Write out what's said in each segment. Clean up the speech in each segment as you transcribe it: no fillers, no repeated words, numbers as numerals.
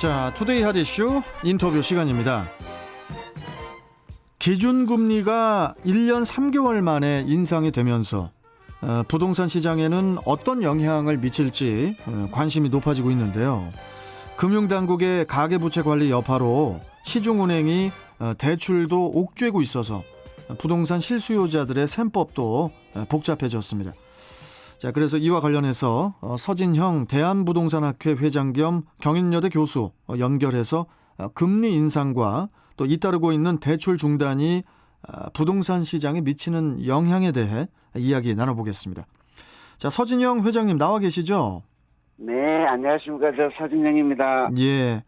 자, 투데이 핫 이슈 인터뷰 시간입니다. 기준금리가 1년 3개월 만에 인상이 되면서 부동산 시장에는 어떤 영향을 미칠지 관심이 높아지고 있는데요. 금융당국의 가계부채 관리 여파로 시중은행이 대출도 옥죄고 있어서 부동산 실수요자들의 셈법도 복잡해졌습니다. 자, 그래서 이와 관련해서 서진형 대한부동산학회 회장 겸 경인여대 교수 연결해서 금리 인상과 또 잇따르고 있는 대출 중단이 부동산 시장에 미치는 영향에 대해 이야기 나눠보겠습니다. 자, 서진형 회장님 나와 계시죠? 네, 안녕하십니까. 저 서진영입니다. 예.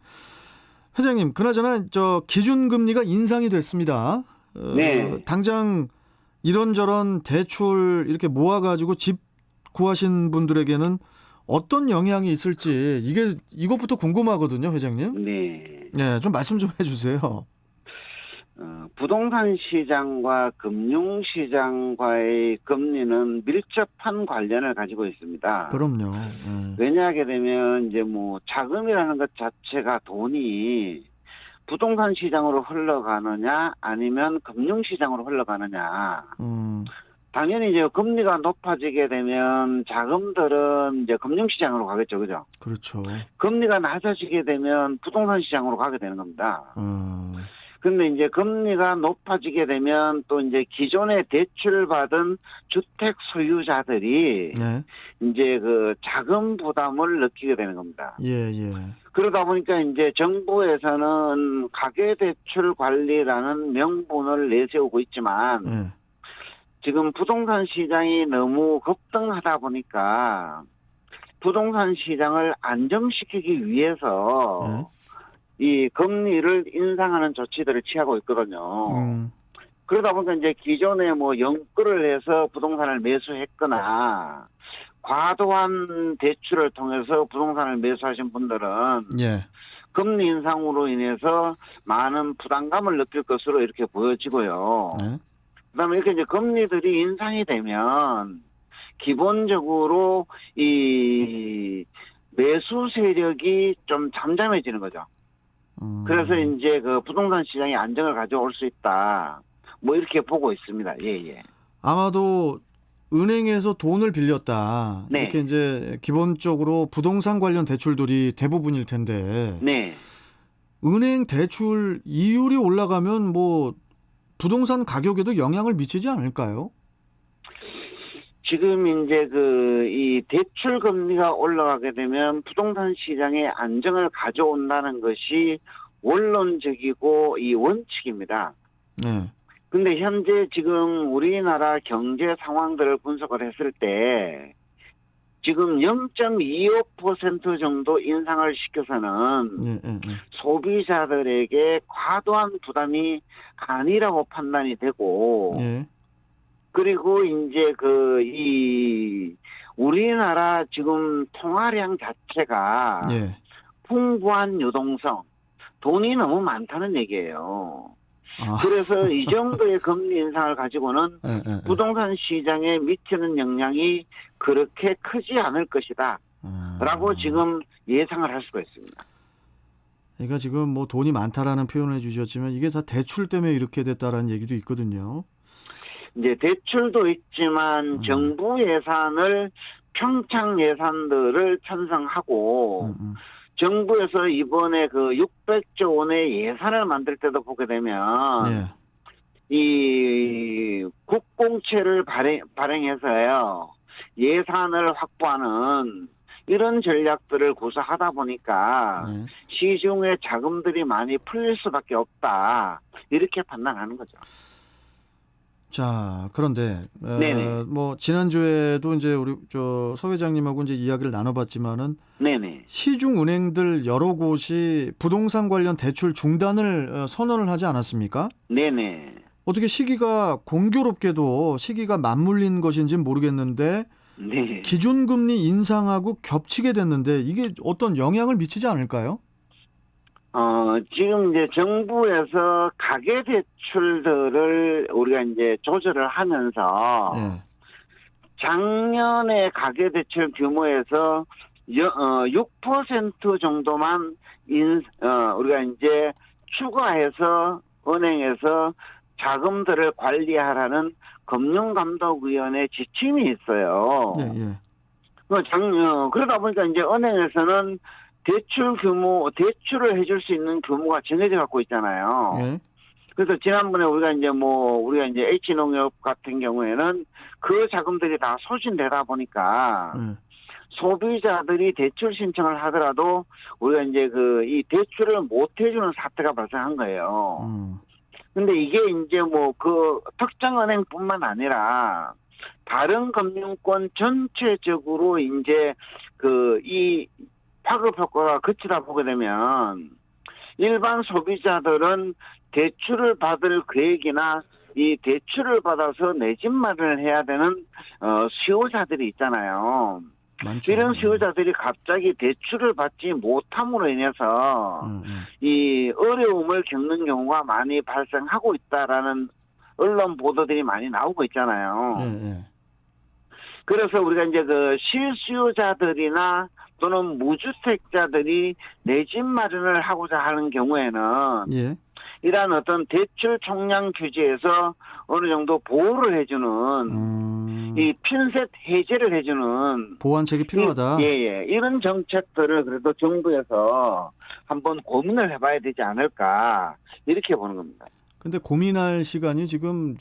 회장님, 그나저나 기준금리가 인상이 됐습니다. 네. 당장 이런저런 대출 이렇게 모아가지고 집 구하신 분들에게는 어떤 영향이 있을지 이것부터 궁금하거든요, 회장님. 네. 네, 좀 말씀 좀 해주세요. 부동산 시장과 금융 시장과의 금리는 밀접한 관련을 가지고 있습니다. 그럼요. 왜냐하게 되면 이제 자금이라는 것 자체가 돈이 부동산 시장으로 흘러가느냐 아니면 금융 시장으로 흘러가느냐. 당연히 이제 금리가 높아지게 되면 자금들은 이제 금융시장으로 가겠죠, 그죠? 그렇죠. 금리가 낮아지게 되면 부동산 시장으로 가게 되는 겁니다. 근데 이제 금리가 높아지게 되면 또 이제 기존에 대출받은 주택 소유자들이 네. 이제 그 자금 부담을 느끼게 되는 겁니다. 예. 그러다 보니까 이제 정부에서는 가계대출 관리라는 명분을 내세우고 있지만 지금 부동산 시장이 너무 급등하다 보니까 부동산 시장을 안정시키기 위해서 이 금리를 인상하는 조치들을 취하고 있거든요. 그러다 보니까 이제 기존에 연끌을 해서 부동산을 매수했거나 과도한 대출을 통해서 부동산을 매수하신 분들은 금리 인상으로 인해서 많은 부담감을 느낄 것으로 이렇게 보여지고요. 그다음에 이렇게 이제 금리들이 인상이 되면 기본적으로 이 매수 세력이 좀 잠잠해지는 거죠. 그래서 이제 그 부동산 시장이 안정을 가져올 수 있다. 이렇게 보고 있습니다. 예. 아마도 은행에서 돈을 빌렸다. 네. 이렇게 이제 기본적으로 부동산 관련 대출들이 대부분일 텐데. 네. 은행 대출 이율이 올라가면 부동산 가격에도 영향을 미치지 않을까요? 지금 이제 이 대출 금리가 올라가게 되면 부동산 시장에 안정을 가져온다는 것이 원론적이고 이 원칙입니다. 네. 근데 현재 지금 우리나라 경제 상황들을 분석을 했을 때 지금 0.25% 정도 인상을 시켜서는 소비자들에게 과도한 부담이 아니라고 판단이 되고 그리고 이제 우리나라 지금 통화량 자체가 풍부한 유동성, 돈이 너무 많다는 얘기예요. 그래서 이 정도의 금리 인상을 가지고는 부동산 시장에 미치는 영향이 그렇게 크지 않을 것이다. 라고 지금 예상을 할 수가 있습니다. 그러니까 지금 돈이 많다라는 표현을 해주셨지만 이게 다 대출 때문에 이렇게 됐다라는 얘기도 있거든요. 이제 대출도 있지만 정부 예산을 평창 예산들을 편성하고 정부에서 이번에 600조 원의 예산을 만들 때도 보게 되면 이 국공채를 발행해서요 예산을 확보하는 이런 전략들을 구사하다 보니까 시중에 자금들이 많이 풀릴 수밖에 없다 이렇게 판단하는 거죠. 자, 그런데 지난주에도 이제 우리 서 회장님하고 이제 이야기를 나눠봤지만은 시중 은행들 여러 곳이 부동산 관련 대출 중단을 선언을 하지 않았습니까? 네네. 어떻게 시기가 공교롭게도 시기가 맞물린 것인지는 모르겠는데 기준금리 인상하고 겹치게 됐는데 이게 어떤 영향을 미치지 않을까요? 지금 이제 정부에서 가계대출들을 우리가 이제 조절을 하면서 작년에 가계대출 규모에서 6% 정도만 우리가 이제 추가해서 은행에서 자금들을 관리하라는 금융감독위원회 지침이 있어요. 예, 예. 그러다 보니까 이제 은행에서는 대출을 해줄 수 있는 규모가 정해져 갖고 있잖아요. 예. 그래서 지난번에 우리가 이제 H농협 같은 경우에는 그 자금들이 다 소진되다 보니까 소비자들이 대출 신청을 하더라도 우리가 이제 이 대출을 못 해주는 사태가 발생한 거예요. 근데 이게 이제 그 특정 은행뿐만 아니라 다른 금융권 전체적으로 이제 이 파급 효과가 그치다 보게 되면 일반 소비자들은 대출을 받을 계획이나 이 대출을 받아서 내 집 마련을 해야 되는 수요자들이 있잖아요. 많죠. 이런 수요자들이 갑자기 대출을 받지 못함으로 인해서 이 어려움을 겪는 경우가 많이 발생하고 있다라는 언론 보도들이 많이 나오고 있잖아요. 그래서 우리가 이제 실수요자들이나 또는 무주택자들이 내 집 마련을 하고자 하는 경우에는 이러한 어떤 대출 총량 규제에서 어느 정도 보호를 해주는 이 핀셋 해제를 해주는 보완책이 필요하다. 이런 정책들을 그래도 정부에서 한번 고민을 해봐야 되지 않을까 이렇게 보는 겁니다. 근데 고민할 시간이 지금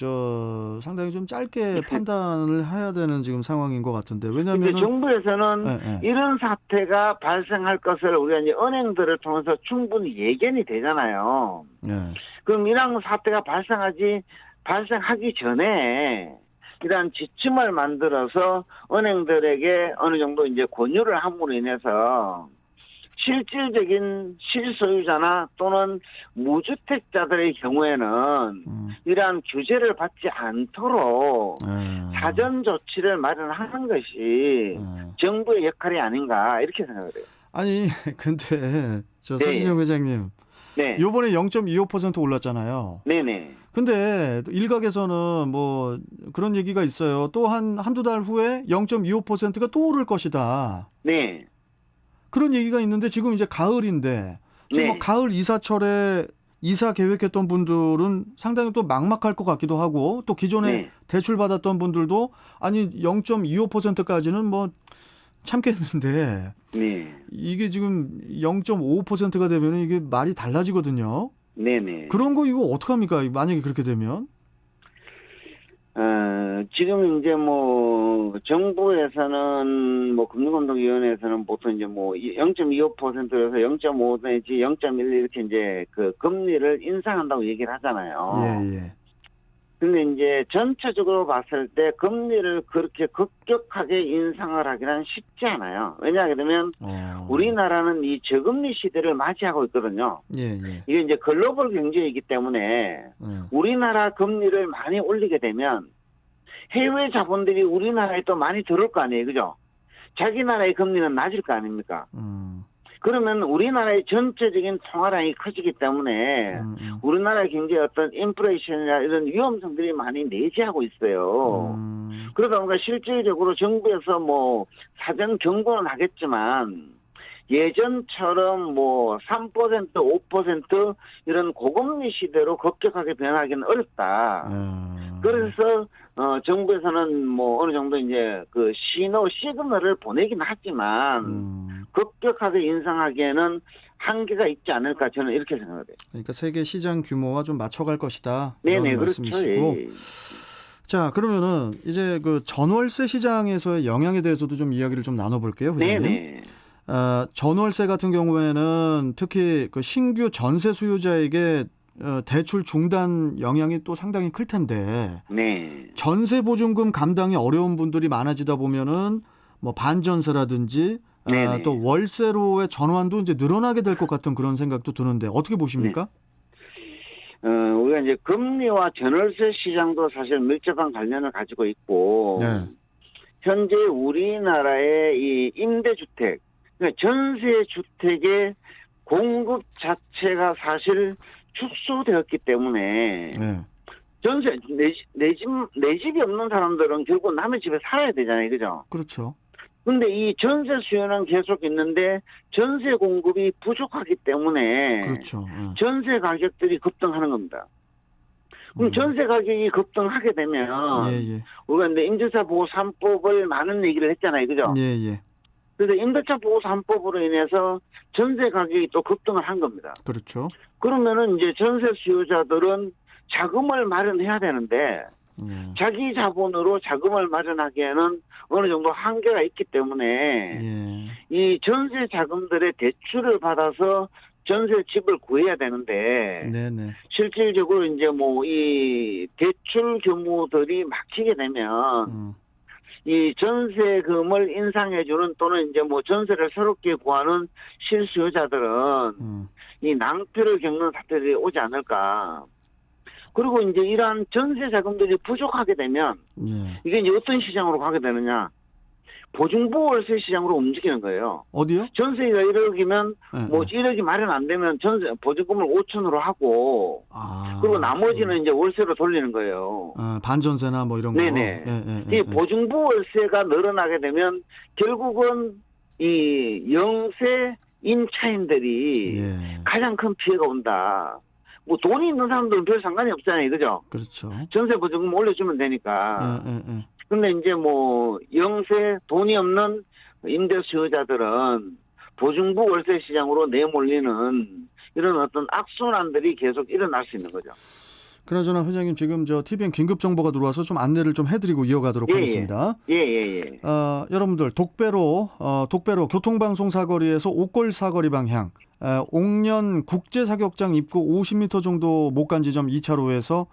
상당히 좀 짧게 판단을 해야 되는 지금 상황인 것 같은데 왜냐하면 정부에서는 이런 사태가 발생할 것을 우리가 이제 은행들을 통해서 충분히 예견이 되잖아요. 그럼 이런 사태가 발생하기 전에 이러한 지침을 만들어서 은행들에게 어느 정도 이제 권유를 함으로 인해서 실질적인 실소유자나 또는 무주택자들의 경우에는 이러한 규제를 받지 않도록 사전 조치를 마련하는 것이 정부의 역할이 아닌가 이렇게 생각을 해요. 아니 근데 서진영 회장님 이번에 0.25% 올랐잖아요. 네네. 근데 일각에서는 그런 얘기가 있어요. 또 한두 달 후에 0.25%가 또 오를 것이다. 네. 그런 얘기가 있는데 지금 이제 가을인데 지금 가을 이사철에 이사 계획했던 분들은 상당히 또 막막할 것 같기도 하고 또 기존에 대출 받았던 분들도 아니 0.25%까지는 참겠는데 이게 지금 0.5%가 되면 이게 말이 달라지거든요. 네네. 그런 거 이거 어떡합니까? 만약에 그렇게 되면? 지금 이제 정부에서는 금융감독위원회에서는 보통 이제 0.25%에서 0.5 내지 0.1 이렇게 이제 그 금리를 인상한다고 얘기를 하잖아요. 근데 이제 전체적으로 봤을 때 금리를 그렇게 급격하게 인상을 하기는 쉽지 않아요. 왜냐하면 우리나라는 이 저금리 시대를 맞이하고 있거든요. 이게 이제 글로벌 경제이기 때문에 우리나라 금리를 많이 올리게 되면 해외 자본들이 우리나라에 또 많이 들어올 거 아니에요. 그죠? 자기 나라의 금리는 낮을 거 아닙니까? 그러면 우리나라의 전체적인 통화량이 커지기 때문에 우리나라의 경제에 어떤 인플레이션이나 이런 위험성들이 많이 내재하고 있어요. 그러다 보니까 실질적으로 정부에서 사전 경고는 하겠지만 예전처럼 3%, 5% 이런 고금리 시대로 급격하게 변하기는 어렵다. 그래서 정부에서는 어느 정도 이제 그 시그널을 보내긴 하지만 급격하게 인상하기에는 한계가 있지 않을까 저는 이렇게 생각해요. 그러니까 세계 시장 규모와 좀 맞춰갈 것이다. 네네, 말씀이시고. 자, 그러면은 이제 그 전월세 시장에서의 영향에 대해서도 좀 이야기를 좀 나눠볼게요, 회장님. 네네. 전월세 같은 경우에는 특히 그 신규 전세 수요자에게 대출 중단 영향이 또 상당히 클 텐데. 전세 보증금 감당이 어려운 분들이 많아지다 보면은 반전세라든지 또 월세로의 전환도 이제 늘어나게 될 것 같은 그런 생각도 드는데 어떻게 보십니까? 우리가 이제 금리와 전월세 시장도 사실 밀접한 관련을 가지고 있고 현재 우리나라의 이 임대주택, 그러니까 전세 주택의 공급 자체가 사실 축소되었기 때문에 전세 내 집이 없는 사람들은 결국 남의 집에 살아야 되잖아요, 그죠? 그렇죠. 근데 이 전세 수요는 계속 있는데 전세 공급이 부족하기 때문에 그렇죠. 전세 가격들이 급등하는 겁니다. 그럼 전세 가격이 급등하게 되면 예. 우리가 이제 임대차 보호 3법을 많은 얘기를 했잖아요. 그죠? 예. 그래서 임대차 보호 3법으로 인해서 전세 가격이 또 급등을 한 겁니다. 그렇죠. 그러면은 이제 전세 수요자들은 자금을 마련해야 되는데 자기 자본으로 자금을 마련하기에는 어느 정도 한계가 있기 때문에 이 전세 자금들의 대출을 받아서 전세 집을 구해야 되는데 실질적으로 이제 뭐 이 대출 규모들이 막히게 되면 이 전세금을 인상해주는 또는 이제 뭐 전세를 새롭게 구하는 실수요자들은 이 낭패를 겪는 사태들이 오지 않을까. 그리고 이제 이러한 전세 자금들이 부족하게 되면 이게 이제 어떤 시장으로 가게 되느냐. 보증보호 월세 시장으로 움직이는 거예요. 어디요? 전세가 1억이면 뭐 1억이 마련 안 되면 전세 보증금을 5천으로 하고 그리고 나머지는 이제 월세로 돌리는 거예요. 반전세나 뭐 이런 거. 네네. 이 보증보호 월세가 늘어나게 되면 결국은 이 영세 임차인들이 가장 큰 피해가 온다. 뭐 돈이 있는 사람들은 별 상관이 없잖아요, 그죠? 그렇죠. 전세 보증금 올려주면 되니까. 근데 이제 뭐 영세 돈이 없는 임대 수요자들은 보증부 월세 시장으로 내몰리는 이런 어떤 악순환들이 계속 일어날 수 있는 거죠. 그나저나 회장님 지금 저 TVN 긴급 정보가 들어와서 좀 안내를 좀 해드리고 이어가도록 하겠습니다. 여러분들 독배로 교통방송 사거리에서 옥골 사거리 방향 옥년 국제사격장 입구 50m 정도 못 간 지점 2차로에서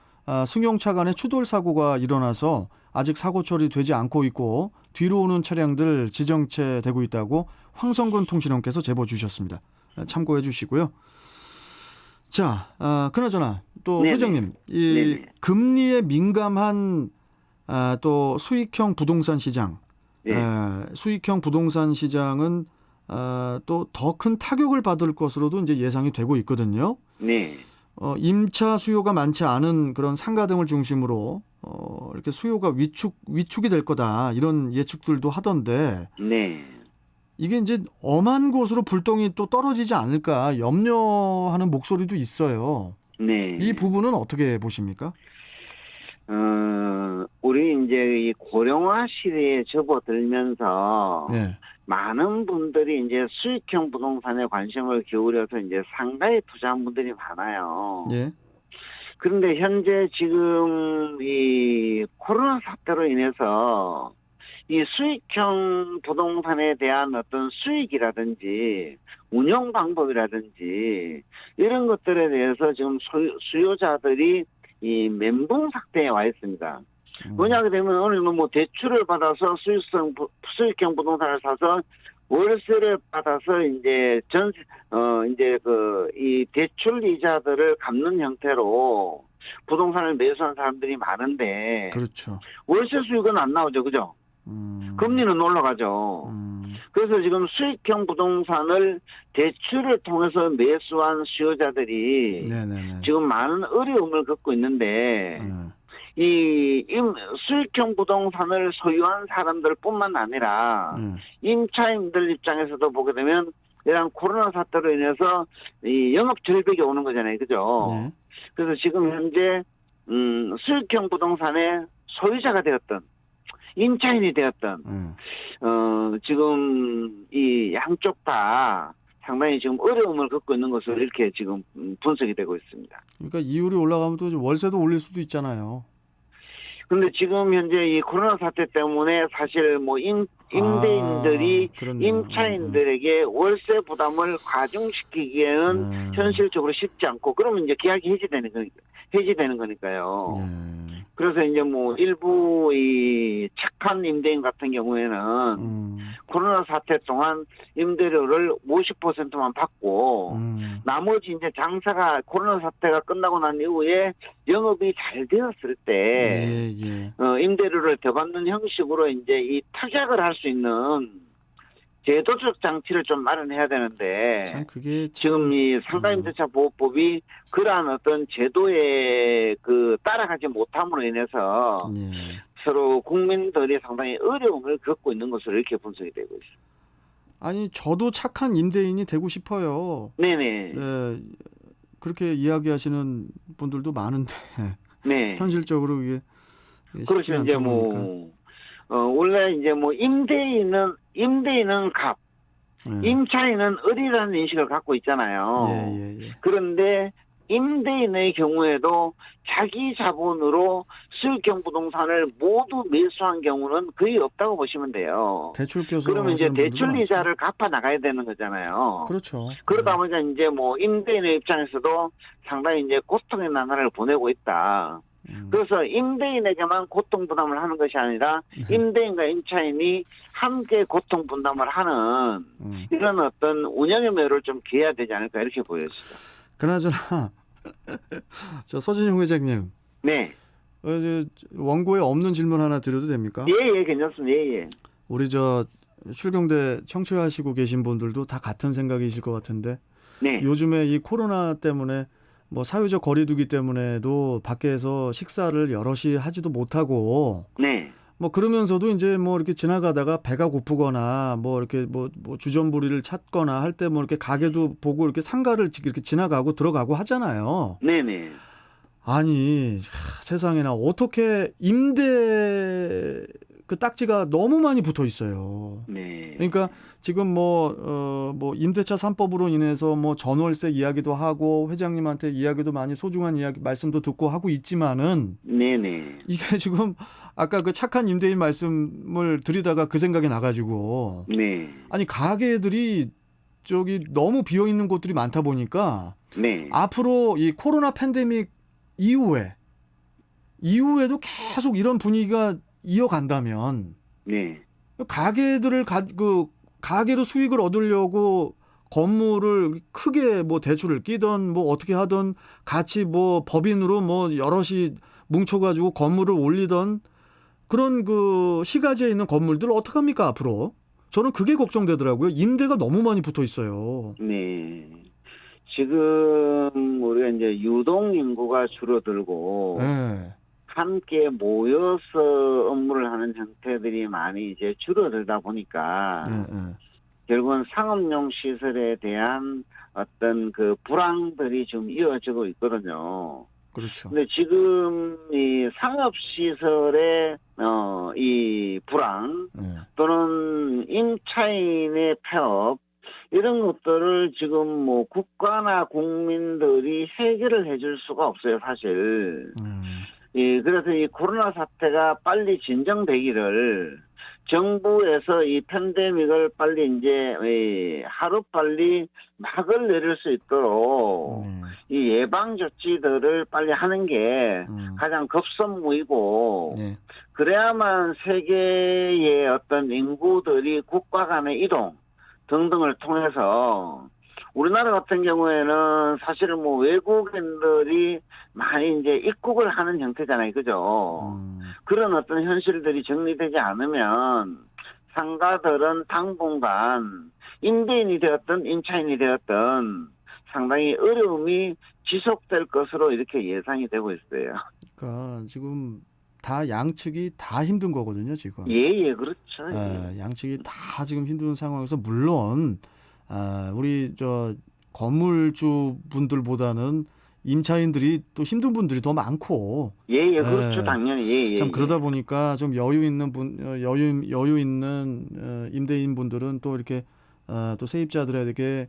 승용차 간의 추돌 사고가 일어나서 아직 사고 처리되지 않고 있고 뒤로 오는 차량들 지정체되고 있다고 황성근 통신원께서 제보 주셨습니다. 참고해 주시고요. 자, 그나저나 또 회장님, 이 금리에 민감한 또 수익형 부동산 시장, 수익형 부동산 시장은 또 더 큰 타격을 받을 것으로도 이제 예상이 되고 있거든요. 임차 수요가 많지 않은 그런 상가 등을 중심으로 이렇게 수요가 위축이 될 거다 이런 예측들도 하던데. 이게 이제 엄한 곳으로 불똥이 또 떨어지지 않을까 염려하는 목소리도 있어요. 이 부분은 어떻게 보십니까? 우리 이제 이 고령화 시대에 접어들면서 많은 분들이 이제 수익형 부동산에 관심을 기울여서 이제 상가에 투자한 분들이 많아요. 그런데 현재 지금 이 코로나 사태로 인해서 이 수익형 부동산에 대한 어떤 수익이라든지 운영 방법이라든지 이런 것들에 대해서 지금 수요자들이 이 멘붕 상태에 와 있습니다. 뭐냐게 되면 오늘 뭐 대출을 받아서 수익형 부동산을 사서 월세를 받아서 이제 이제 이 대출 이자들을 갚는 형태로 부동산을 매수한 사람들이 많은데 월세 수익은 안 나오죠, 그죠? 금리는 올라가죠. 그래서 지금 수익형 부동산을 대출을 통해서 매수한 수요자들이 지금 많은 어려움을 겪고 있는데 이 수익형 부동산을 소유한 사람들뿐만 아니라 임차인들 입장에서도 보게 되면 이런 코로나 사태로 인해서 이 영업 절벽이 오는 거잖아요, 그죠? 그래서 지금 현재 수익형 부동산의 소유자가 되었던 임차인이 되었던 지금 이 양쪽 다 상당히 지금 어려움을 겪고 있는 것으로 이렇게 지금 분석이 되고 있습니다. 그러니까 이율이 올라가면 또 월세도 올릴 수도 있잖아요. 그런데 지금 현재 이 코로나 사태 때문에 사실 뭐 임대인들이 임차인들에게 월세 부담을 가중시키기에는 현실적으로 쉽지 않고 그러면 이제 계약이 해지되는 거니까요. 그래서 이제 뭐 일부 이 착한 임대인 같은 경우에는 코로나 사태 동안 임대료를 50%만 받고 나머지 이제 장사가 코로나 사태가 끝나고 난 이후에 영업이 잘 되었을 때 임대료를 더 받는 형식으로 이제 이 투자를 할 수 있는 제도적 장치를 좀 마련해야 되는데 참 그게 지금 이 상가임대차 보호법이 그러한 어떤 제도에 따라가지 못함으로 인해서 서로 국민들이 상당히 어려움을 겪고 있는 것으로 이렇게 분석이 되고 있습니다. 아니 저도 착한 임대인이 되고 싶어요. 네네. 예, 그렇게 이야기하시는 분들도 많은데 네. 현실적으로 이게 그렇죠. 이제 뭐 원래 이제 뭐 임대인은 갑, 임차인은 을이라는 인식을 갖고 있잖아요. 예. 그런데 임대인의 경우에도 자기 자본으로 수익형 부동산을 모두 매수한 경우는 거의 없다고 보시면 돼요. 대출 껴서 그러면 이제 대출 이자를 갚아 나가야 되는 거잖아요. 그렇죠. 그러다 보니까 이제 뭐 임대인의 입장에서도 상당히 이제 고통의 나날을 보내고 있다. 그래서 임대인에게만 고통 분담을 하는 것이 아니라 임대인과 임차인이 함께 고통 분담을 하는 이런 어떤 운영의 매를 좀 기해야 되지 않을까 이렇게 보여집니다. 그나저나 저 서진용 회장님. 네. 원고에 없는 질문 하나 드려도 됩니까? 예, 괜찮습니다. 예. 우리 저 출경대 청취하시고 계신 분들도 다 같은 생각이실 것 같은데 네. 요즘에 이 코로나 때문에 뭐 사회적 거리두기 때문에도 밖에서 식사를 여럿이 하지도 못하고 네. 뭐 그러면서도 이제 뭐 이렇게 지나가다가 배가 고프거나 뭐 이렇게 뭐 주전부리를 찾거나 할 때 뭐 이렇게 가게도 보고 이렇게 상가를 이렇게 지나가고 들어가고 하잖아요. 네네. 아니 세상에나 어떻게 임대 그 딱지가 너무 많이 붙어 있어요. 네. 그러니까 지금 뭐 임대차 3법으로 인해서 뭐 전월세 이야기도 하고 회장님한테 이야기도 많이 소중한 이야기 말씀도 듣고 하고 있지만은 네네. 이게 지금 아까 그 착한 임대인 말씀을 드리다가 그 생각이 나가지고 네. 아니 가게들이 저기 너무 비어 있는 곳들이 많다 보니까 네. 앞으로 이 코로나 팬데믹 이후에도 계속 이런 분위기가 이어간다면 네. 가게들을 가게로 수익을 얻으려고 건물을 크게 뭐 대출을 끼던 뭐 어떻게 하던 같이 뭐 법인으로 뭐 여럿이 뭉쳐가지고 건물을 올리던 그런 그 시가지에 있는 건물들 어떡합니까 앞으로? 저는 그게 걱정되더라고요. 임대가 너무 많이 붙어 있어요. 네. 지금 우리가 이제 유동 인구가 줄어들고 네. 함께 모여서 업무를 하는 형태들이 많이 이제 줄어들다 보니까 결국은 상업용 시설에 대한 어떤 그 불황들이 좀 이어지고 있거든요. 그렇죠. 근데 지금 이 상업 시설의 이 불황 또는 임차인의 폐업 이런 것들을 지금 뭐 국가나 국민들이 해결을 해줄 수가 없어요, 사실. 예, 그래서 이 코로나 사태가 빨리 진정되기를 정부에서 이 팬데믹을 빨리 이제 하루빨리 막을 내릴 수 있도록 이 예방 조치들을 빨리 하는 게 가장 급선무이고 그래야만 세계의 어떤 인구들이 국가 간의 이동 등등을 통해서 우리나라 같은 경우에는 사실은 뭐 외국인들이 많이 이제 입국을 하는 형태잖아요. 그죠? 그런 어떤 현실들이 정리되지 않으면 상가들은 당분간 임대인이 되었든 임차인이 되었든 상당히 어려움이 지속될 것으로 이렇게 예상이 되고 있어요. 그러니까 지금 다 양측이 다 힘든 거거든요, 지금. 예, 그렇죠. 양측이 다 지금 힘든 상황에서 물론 우리 저 건물주 분들보다는 임차인들이 또 힘든 분들이 더 많고. 그렇죠, 당연히. 참 그러다 보니까 좀 여유 있는 임대인 분들은 또 이렇게 또 세입자들에게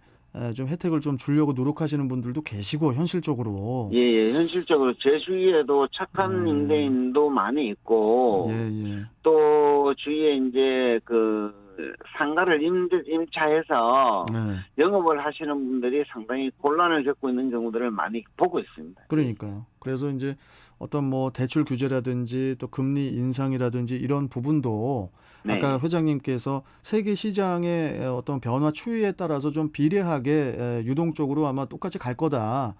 좀 혜택을 좀 주려고 노력하시는 분들도 계시고 현실적으로. 현실적으로 제 주위에도 착한 임대인도 많이 있고 또 주위에 이제 그 상가를 임차해서 영업을 하시는 분들이 상당히 곤란을 겪고 있는 경우들을 많이 보고 있습니다. 그러니까요. 그래서 이제 어떤 뭐 대출 규제라든지 또 금리 인상이라든지 이런 부분도 아까 회장님께서 세계 시장의 어떤 변화 추이에 따라서 좀 비례하게 유동적으로 아마 똑같이 갈 거다.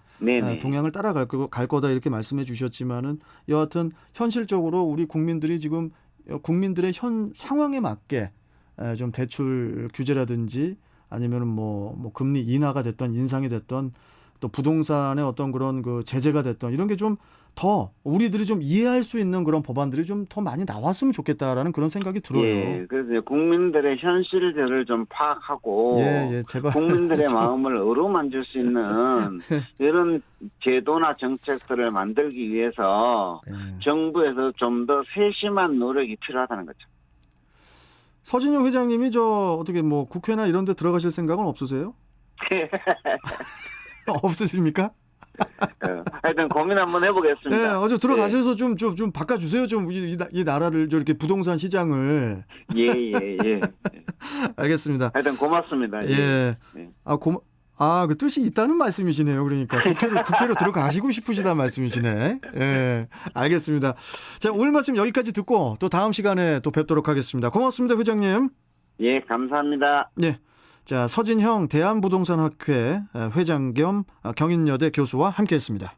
동향을 따라갈 거다 이렇게 말씀해 주셨지만은 여하튼 현실적으로 우리 국민들이 지금 국민들의 현 상황에 맞게 좀 대출 규제라든지 아니면은 뭐 금리 인하가 됐던 인상이 됐던 또 부동산의 어떤 그런 그 제재가 됐던 이런 게 좀 더 우리들이 좀 이해할 수 있는 그런 법안들이 좀 더 많이 나왔으면 좋겠다라는 그런 생각이 들어요. 예, 그래서 국민들의 현실들을 좀 파악하고 예, 제발. 국민들의 마음을 어루만질 수 있는 이런 제도나 정책들을 만들기 위해서 정부에서 좀 더 세심한 노력이 필요하다는 거죠. 서진용 회장님이 어떻게 뭐 국회나 이런 데 들어가실 생각은 없으세요? 없으십니까? 하여튼 고민 한번 해보겠습니다. 네, 어제 들어가셔서 좀 바꿔주세요. 좀 이 나라를 이렇게 부동산 시장을. 예. 알겠습니다. 하여튼 고맙습니다. 예. 그 뜻이 있다는 말씀이시네요. 그러니까 국회로 들어가시고 싶으시다는 말씀이시네. 예. 알겠습니다. 자, 오늘 말씀 여기까지 듣고 또 다음 시간에 또 뵙도록 하겠습니다. 고맙습니다, 회장님. 예, 감사합니다. 예. 자, 서진형 대한부동산학회 회장 겸 경인여대 교수와 함께했습니다.